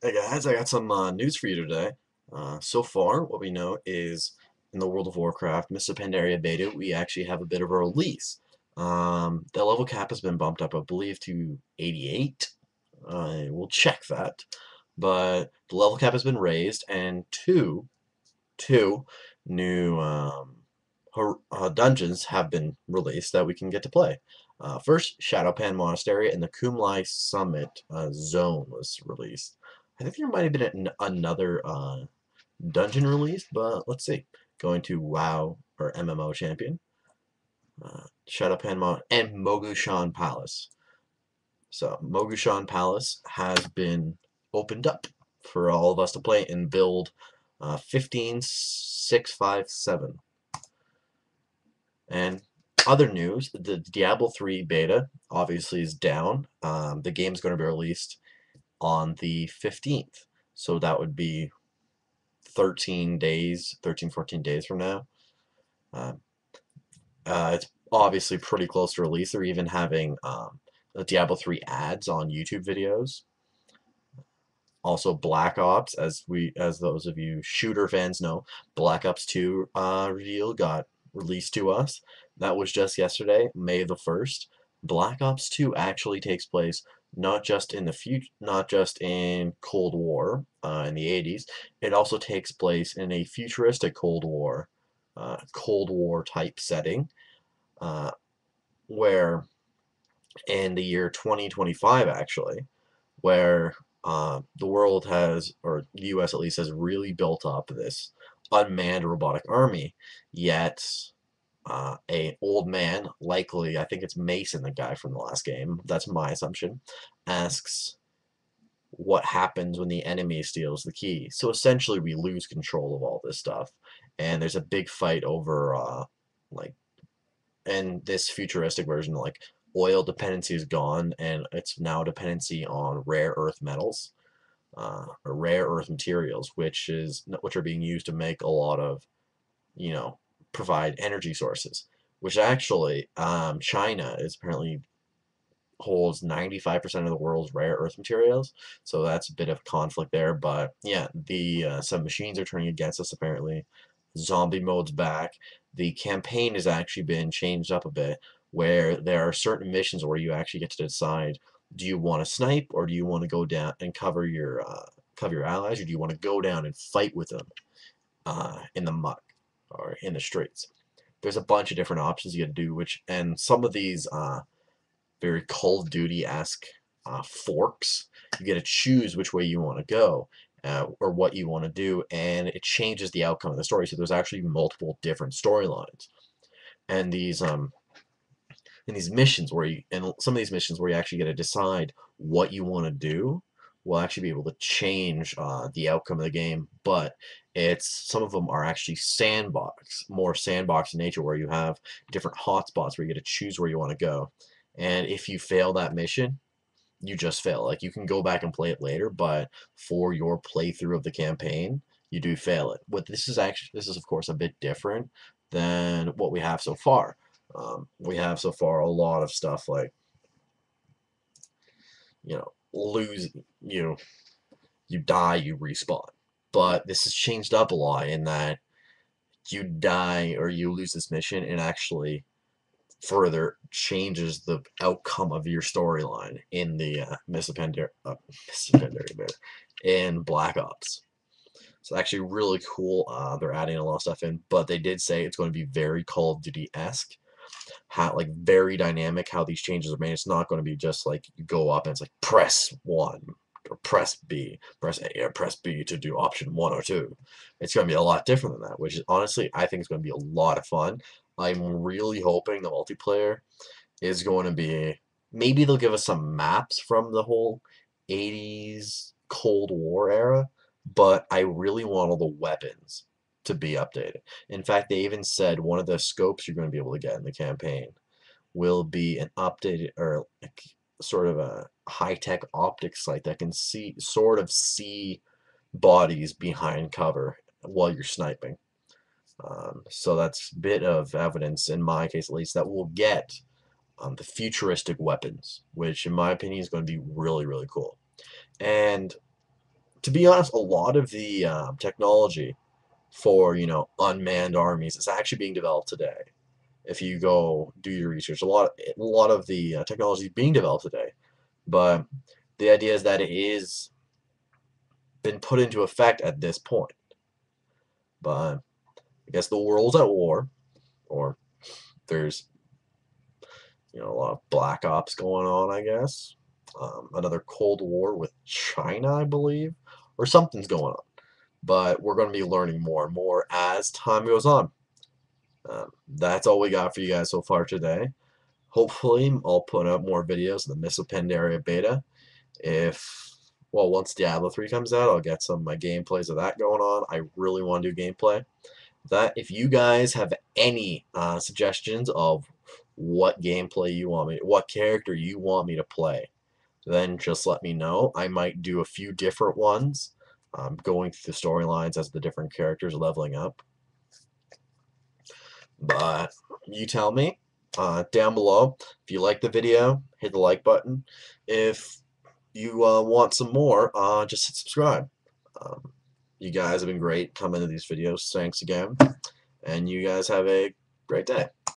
Hey guys, I got some news for you today. So far, what we know is in the World of Warcraft, Mr. Pandaria beta, we actually have a bit of a release. The level cap has been bumped up, I believe, to 88. We'll check that. But the level cap has been raised, and two new dungeons have been released that we can get to play. First, Shadowpan Monastery and the Kumlai Summit zone was released. I think there might have been another dungeon released, but let's see. Going to WoW or MMO Champion, Shadowpan and Mogushan Palace. So Mogushan Palace has been opened up for all of us to play and build 15657. And other news, the Diablo 3 beta obviously is down. The game's going to be released on the 15th. So that would be 13 days, 13, 14 days from now. Uh, it's obviously pretty close to release. They're even having the Diablo 3 ads on YouTube videos. Also, Black Ops, as those of you shooter fans know, Black Ops 2 reveal got released to us. That was just yesterday, May the 1st. Black Ops 2 actually takes place not just in the future, not just in Cold War in the 80s. It also takes place in a futuristic Cold War type setting, uh, where in the year 2025 actually, where the world has, or the US at least, has really built up this unmanned robotic army, yet a old man, likely, I think it's Mason, the guy from the last game, that's my assumption, asks what happens when the enemy steals the key. So essentially we lose control of all this stuff, and there's a big fight over like in this futuristic version, like oil dependency is gone, and it's now dependency on rare earth metals, or rare earth materials, which are being used to make a lot of, you know, provide energy sources. Which actually, China is apparently holds 95% of the world's rare earth materials, so that's a bit of conflict there. But yeah, the some machines are turning against us apparently. Zombie mode's back. The campaign has actually been changed up a bit, where there are certain missions where you actually get to decide: do you want to snipe, or do you want to go down and cover your allies, or do you want to go down and fight with them in the muck or in the streets? There's a bunch of different options you can do, and some of these very Call of Duty-esque forks. You get to choose which way you want to go, or what you want to do, and it changes the outcome of the story. So there's actually multiple different storylines, and these missions and some of these missions where you actually get to decide what you want to do will actually be able to change the outcome of the game. But some of them are actually more sandbox in nature, where you have different hotspots where you get to choose where you want to go. And if you fail that mission, you just fail. Like, you can go back and play it later, but for your playthrough of the campaign, you do fail it. This is of course a bit different than what we have so far. We have so far a lot of stuff like, lose, you die, you respawn. But this has changed up a lot in that you die or you lose this mission, and actually further changes the outcome of your storyline in the Mr. Pandaria bit in Black Ops. So actually really cool. They're adding a lot of stuff in, but they did say it's going to be very Call of Duty-esque, how, like, very dynamic how these changes are made. It's not going to be just like you go up and it's like press 1 or press B, press A or press B to do option 1 or 2. It's going to be a lot different than that, which is honestly, I think, is going to be a lot of fun. I'm really hoping the multiplayer is going to be, maybe they'll give us some maps from the whole 80s Cold War era, but I really want all the weapons to be updated. In fact, they even said one of the scopes you're going to be able to get in the campaign will be an updated, or like, sort of a high-tech optics sight that can see bodies behind cover while you're sniping. So that's a bit of evidence, in my case at least, that we'll get the futuristic weapons, which in my opinion is going to be really, really cool. And to be honest, a lot of the technology for unmanned armies is actually being developed today. If you go do your research, a lot of the technology is being developed today, but the idea is that it is been put into effect at this point. But I guess the world's at war, or there's a lot of black ops going on, I guess. Another Cold War with China, I believe, or something's going on. But we're going to be learning more and more as time goes on. That's all we got for you guys so far today. Hopefully, I'll put up more videos of the Missile Pandaria beta. Once Diablo 3 comes out, I'll get some of my gameplays of that going on. I really want to do gameplay. If you guys have any suggestions of what gameplay you want me, what character you want me to play, then just let me know. I might do a few different ones, going through the storylines as the different characters are leveling up. But you tell me down below. If you like the video, hit the like button. If you want some more, just hit subscribe. You guys have been great coming to these videos. Thanks again. And you guys have a great day.